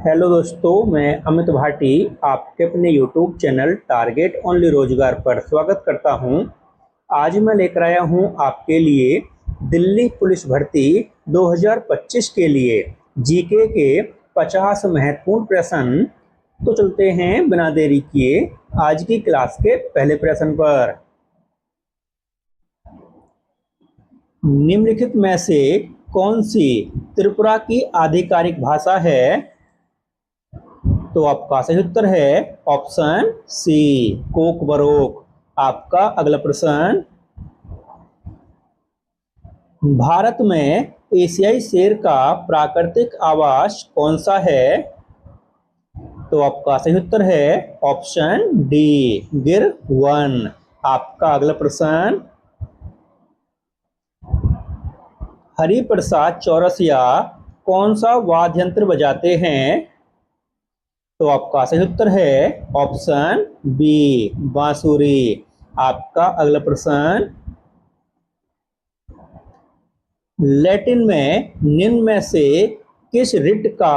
Hello दोस्तों, मैं अमित भाटी आपके अपने यूट्यूब चैनल टारगेट ओनली रोजगार पर स्वागत करता हूं। आज मैं लेकर आया हूं आपके लिए दिल्ली पुलिस भर्ती 2025 के लिए जीके के 50 महत्वपूर्ण प्रश्न। तो चलते हैं बिना देरी किए आज की क्लास के पहले प्रश्न पर। निम्नलिखित में से कौन सी त्रिपुरा की आधिकारिक भाषा है? तो आपका सही उत्तर है ऑप्शन सी, कोकबरोक। आपका अगला प्रश्न, भारत में एशियाई शेर का प्राकृतिक आवास कौन सा है? तो आपका सही उत्तर है ऑप्शन डी, गिर वन। आपका अगला प्रश्न, हरिप्रसाद चौरसिया कौन सा वाद्य यंत्र बजाते हैं? तो आपका सही उत्तर है ऑप्शन बी, बांसुरी। आपका अगला प्रश्न, लैटिन में निम्न में से किस रिट का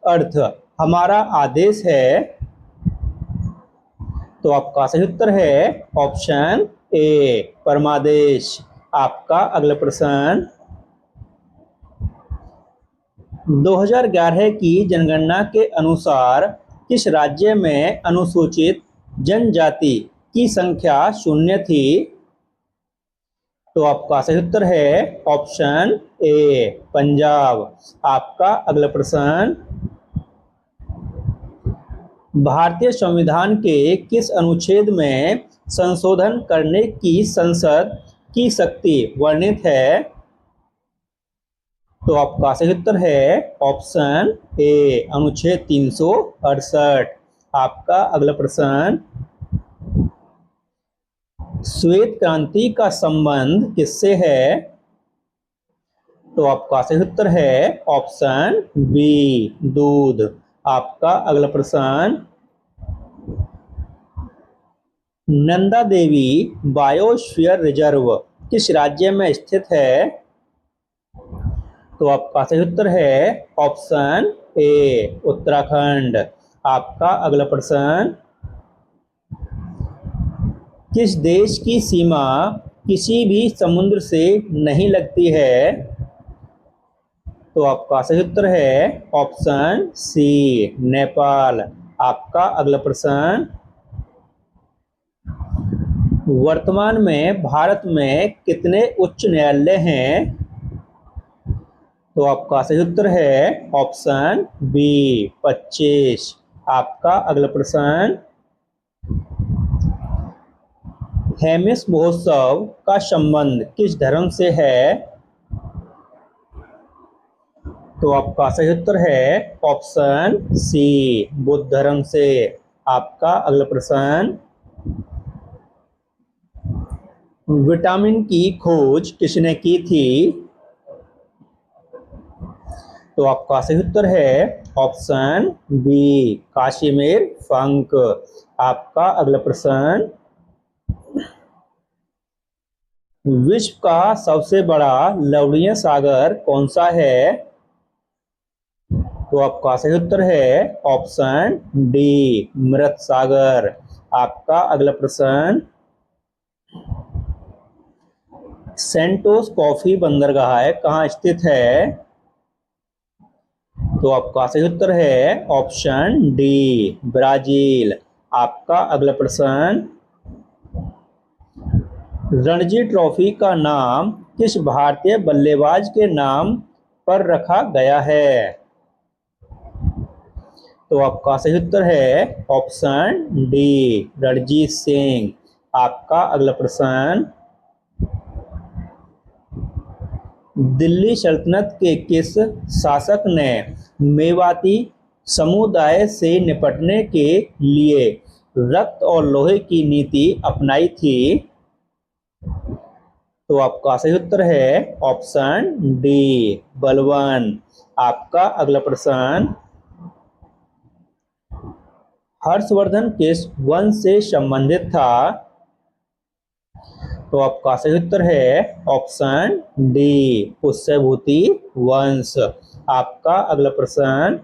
अर्थ हमारा आदेश है? तो आपका सही उत्तर है ऑप्शन ए, परमादेश। आपका अगला प्रश्न, 2011 की जनगणना के अनुसार किस राज्य में अनुसूचित जनजाति की संख्या 0 थी? तो आपका सही उत्तर है ऑप्शन ए, पंजाब। आपका अगला प्रश्न, भारतीय संविधान के किस अनुच्छेद में संशोधन करने की संसद की शक्ति वर्णित है? तो आपका सही उत्तर है ऑप्शन ए, अनुच्छेद 368। आपका अगला प्रश्न, श्वेत क्रांति का संबंध किससे है? तो आपका सही उत्तर है ऑप्शन बी, दूध। आपका अगला प्रश्न, नंदा देवी बायोस्फीयर रिजर्व किस राज्य में स्थित है? तो आपका सही उत्तर है ऑप्शन ए, उत्तराखंड। आपका अगला प्रश्न, किस देश की सीमा किसी भी समुद्र से नहीं लगती है? तो आपका सही उत्तर है ऑप्शन सी, नेपाल। आपका अगला प्रश्न, वर्तमान में भारत में कितने उच्च न्यायालय हैं? तो आपका सही उत्तर है ऑप्शन बी, 25। आपका अगला प्रश्न, हेमिस महोत्सव का संबंध किस धर्म से है? तो आपका सही उत्तर है ऑप्शन सी, बुद्ध धर्म से। आपका अगला प्रश्न, विटामिन की खोज किसने की थी? तो आपका सही उत्तर है ऑप्शन बी, काशिमीर फंक। आपका अगला प्रश्न, विश्व का सबसे बड़ा लवणीय सागर कौन सा है? तो आपका सही उत्तर है ऑप्शन डी, मृत सागर। आपका अगला प्रश्न, सेंटोस कॉफी बंदरगाह कहाँ स्थित है? तो आपका सही उत्तर है ऑप्शन डी, ब्राजील। आपका अगला प्रश्न, रणजी ट्रॉफी का नाम किस भारतीय बल्लेबाज के नाम पर रखा गया है? तो आपका सही उत्तर है ऑप्शन डी, रणजीत सिंह। आपका अगला प्रश्न, दिल्ली सल्तनत के किस शासक ने मेवाती समुदाय से निपटने के लिए रक्त और लोहे की नीति अपनाई थी? तो आपका सही उत्तर है ऑप्शन डी, बलवान। आपका अगला प्रश्न, हर्षवर्धन किस वंश से संबंधित था? तो आपका सही उत्तर है ऑप्शन डी, पुष्यभूति वंश। आपका अगला प्रश्न,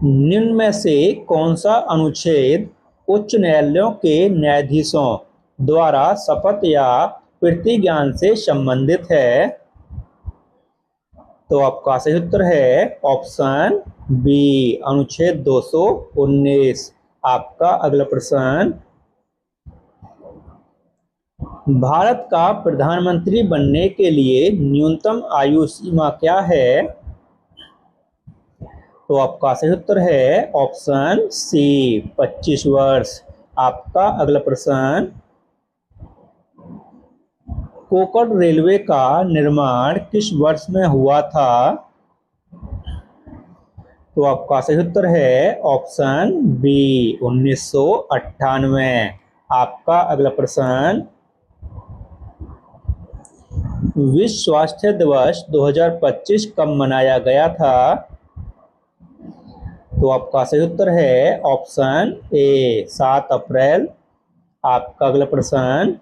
निम्न में से कौन सा अनुच्छेद उच्च न्यायालयों के न्यायाधीशों द्वारा शपथ या प्रतिज्ञान से संबंधित है? तो आपका सही उत्तर है ऑप्शन बी, अनुच्छेद 219। आपका अगला प्रश्न, भारत का प्रधानमंत्री बनने के लिए न्यूनतम आयु सीमा क्या है? तो आपका सही उत्तर है ऑप्शन सी, 25 वर्ष। आपका अगला प्रश्न, कोकण रेलवे का निर्माण किस वर्ष में हुआ था? तो आपका सही उत्तर है ऑप्शन बी, 1998। आपका अगला प्रश्न, विश्व स्वास्थ्य दिवस 2025 कब मनाया गया था? तो आपका सही उत्तर है ऑप्शन ए, 7 अप्रैल। आपका अगला प्रश्न,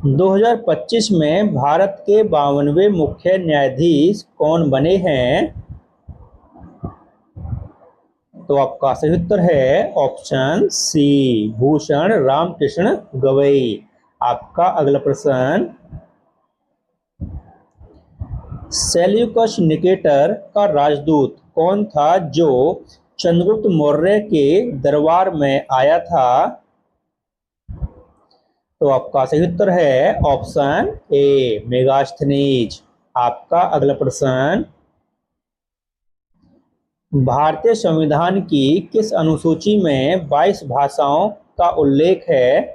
2025 में भारत के 52वें मुख्य न्यायाधीश कौन बने हैं? तो आपका सही उत्तर है ऑप्शन सी, भूषण रामकृष्ण गवई। आपका अगला प्रश्न, सेल्यूकस निकेटर का राजदूत कौन था जो चंद्रगुप्त मौर्य के दरबार में आया था? तो आपका सही उत्तर है ऑप्शन ए, मेगास्थनीज। आपका अगला प्रश्न, भारतीय संविधान की किस अनुसूची में 22 भाषाओं का उल्लेख है?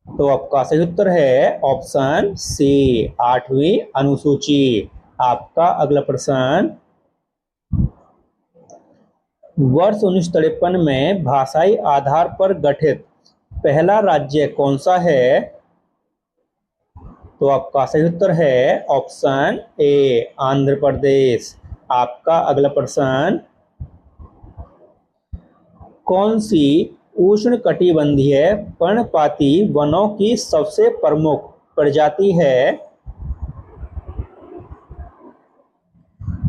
तो आपका सही उत्तर है ऑप्शन सी, 8वीं अनुसूची। आपका अगला प्रश्न, वर्ष 1953 में भाषाई आधार पर गठित पहला राज्य कौन सा है? तो आपका सही उत्तर है ऑप्शन ए, आंध्र प्रदेश। आपका अगला प्रश्न, कौन सी उष्णकटिबंधीय पर्णपाती वनों की सबसे प्रमुख प्रजाति है?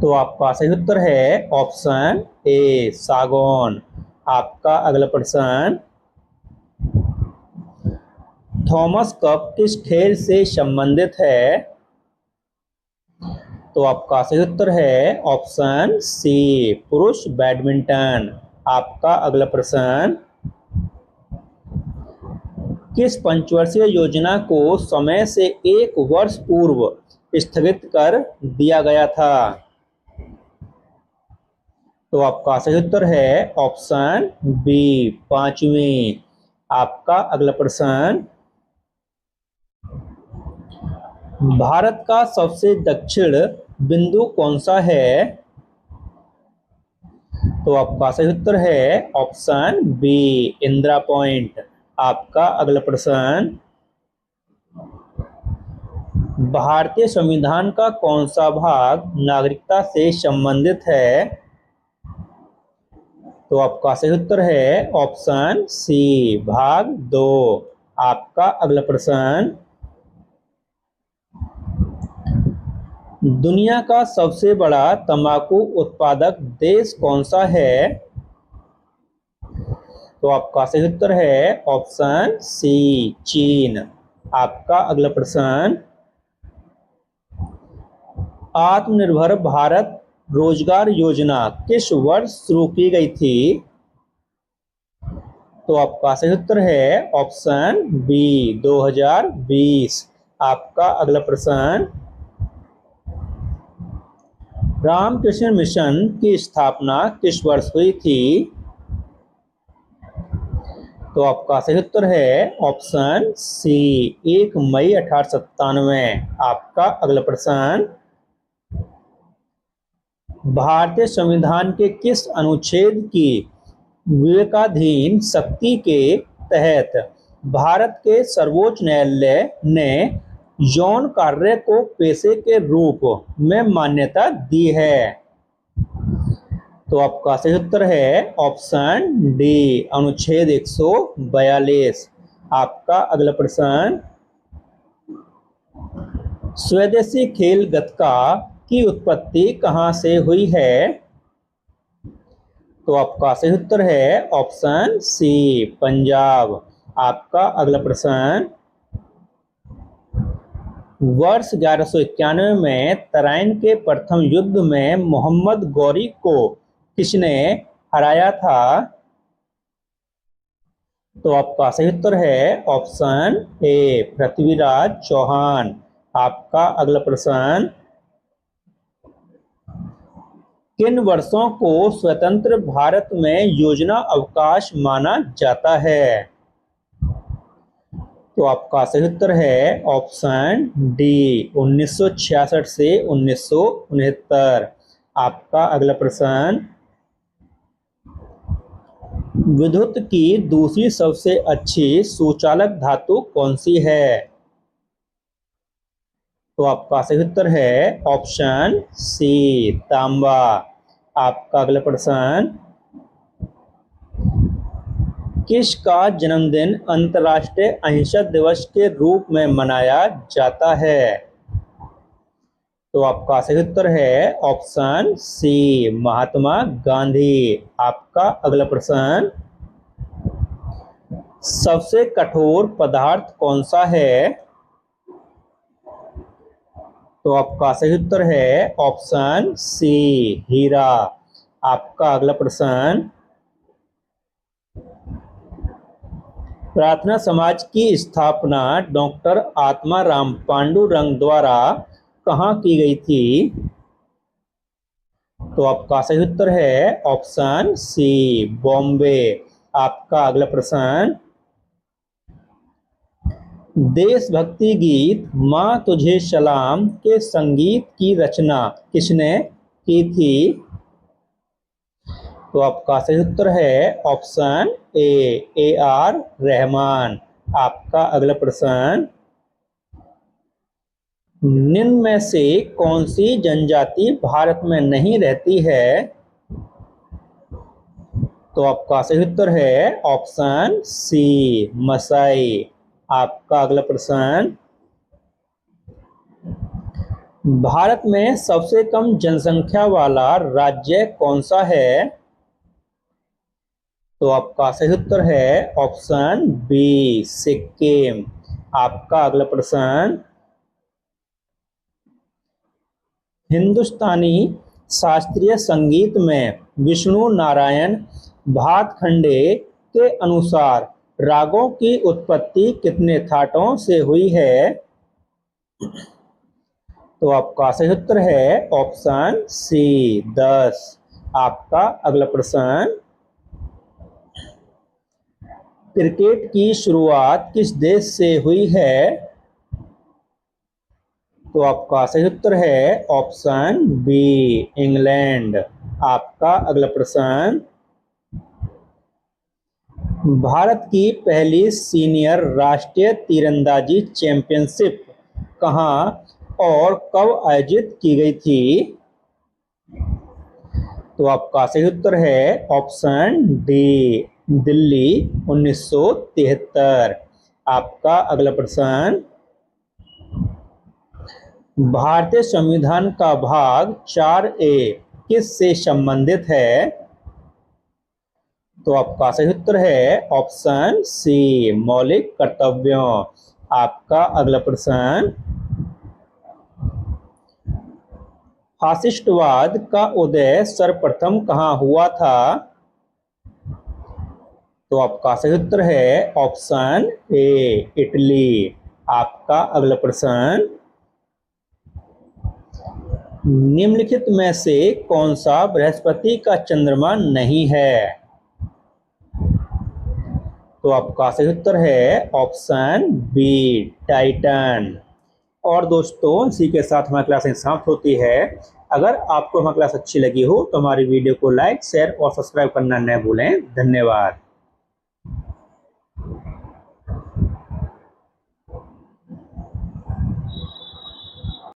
तो आपका सही उत्तर है ऑप्शन ए, सागौन। आपका अगला प्रश्न, थॉमस कप किस खेल से संबंधित है? तो आपका सही उत्तर है ऑप्शन सी, पुरुष बैडमिंटन। आपका अगला प्रश्न, किस पंचवर्षीय योजना को समय से 1 वर्ष पूर्व स्थगित कर दिया गया था? तो आपका सही उत्तर है ऑप्शन बी, 5वीं। आपका अगला प्रश्न, भारत का सबसे दक्षिण बिंदु कौन सा है? तो आपका सही उत्तर है ऑप्शन बी, इंदिरा पॉइंट। आपका अगला प्रश्न, भारतीय संविधान का कौन सा भाग नागरिकता से संबंधित है? तो आपका सही उत्तर है ऑप्शन सी, भाग 2। आपका अगला प्रश्न, दुनिया का सबसे बड़ा तंबाकू उत्पादक देश कौन सा है? तो आपका सही उत्तर है ऑप्शन सी, चीन। आपका अगला प्रश्न, आत्मनिर्भर भारत रोजगार योजना किस वर्ष शुरू की गई थी? तो आपका सही उत्तर है ऑप्शन बी, 2020। आपका अगला प्रश्न, रामकृष्ण मिशन की स्थापना किस वर्ष हुई थी? तो आपका सही उत्तर है ऑप्शन सी, 1 मई 1897। आपका अगला प्रश्न, भारतीय संविधान के किस अनुच्छेद की विवेकाधीन शक्ति के तहत भारत के सर्वोच्च न्यायालय ने यौन कार्य को पेशे के रूप में मान्यता दी है? तो आपका सही उत्तर है ऑप्शन डी, अनुच्छेद 142। आपका अगला प्रश्न, स्वदेशी खेल गतका की उत्पत्ति कहाँ से हुई है? तो आपका सही उत्तर है ऑप्शन सी, पंजाब। आपका अगला प्रश्न, वर्ष 1191 में तराइन के प्रथम युद्ध में मोहम्मद गौरी को किसने हराया था? तो आपका सही उत्तर है ऑप्शन ए, पृथ्वीराज चौहान। आपका अगला प्रश्न, किन वर्षों को स्वतंत्र भारत में योजना अवकाश माना जाता है? तो आपका सही उत्तर है ऑप्शन डी, 1966 से 1969। आपका अगला प्रश्न, विद्युत की दूसरी सबसे अच्छी सुचालक धातु कौन सी है? तो आपका सही उत्तर है ऑप्शन सी, तांबा। आपका अगला प्रश्न, किसका जन्मदिन अंतर्राष्ट्रीय अहिंसा दिवस के रूप में मनाया जाता है? तो आपका सही उत्तर है ऑप्शन सी, महात्मा गांधी। आपका अगला प्रश्न, सबसे कठोर पदार्थ कौन सा है? तो आपका सही उत्तर है ऑप्शन सी, हीरा। आपका अगला प्रश्न, प्रार्थना समाज की स्थापना डॉक्टर आत्माराम पांडुरंग द्वारा कहाँ की गई थी? तो आपका सही उत्तर है ऑप्शन सी, बॉम्बे। आपका अगला प्रश्न, देशभक्ति गीत माँ तुझे सलाम के संगीत की रचना किसने की थी? तो आपका सही उत्तर है ऑप्शन ए आर रहमान। आपका अगला प्रश्न, निम्न में से कौन सी जनजाति भारत में नहीं रहती है? तो आपका सही उत्तर है ऑप्शन सी, मसाई। आपका अगला प्रश्न, भारत में सबसे कम जनसंख्या वाला राज्य कौन सा है? तो आपका सही उत्तर है ऑप्शन बी, सिक्किम। आपका अगला प्रश्न, हिंदुस्तानी शास्त्रीय संगीत में विष्णु नारायण भातखंडे के अनुसार रागों की उत्पत्ति कितने थाटों से हुई है? तो आपका सही उत्तर है ऑप्शन सी, 10। आपका अगला प्रश्न, क्रिकेट की शुरुआत किस देश से हुई है? तो आपका सही उत्तर है ऑप्शन बी, इंग्लैंड। आपका अगला प्रश्न, भारत की पहली सीनियर राष्ट्रीय तीरंदाजी चैंपियनशिप कहां और कब आयोजित की गई थी? तो आपका सही उत्तर है ऑप्शन डी, दिल्ली, 1973। आपका अगला प्रश्न, भारतीय संविधान का भाग 4A किस से संबंधित है? तो आपका सही उत्तर है ऑप्शन सी, मौलिक कर्तव्यों। आपका अगला प्रश्न, फासिस्टवाद का उदय सर्वप्रथम कहां हुआ था? तो आपका सही उत्तर है ऑप्शन ए, इटली। आपका अगला प्रश्न, निम्नलिखित में से कौन सा बृहस्पति का चंद्रमा नहीं है? तो आपका सही उत्तर है ऑप्शन बी, टाइटन। और दोस्तों, इसी के साथ हमारी क्लास समाप्त होती है। अगर आपको हमारी क्लास अच्छी लगी हो तो हमारी वीडियो को लाइक, शेयर और सब्सक्राइब करना न भूलें। धन्यवाद।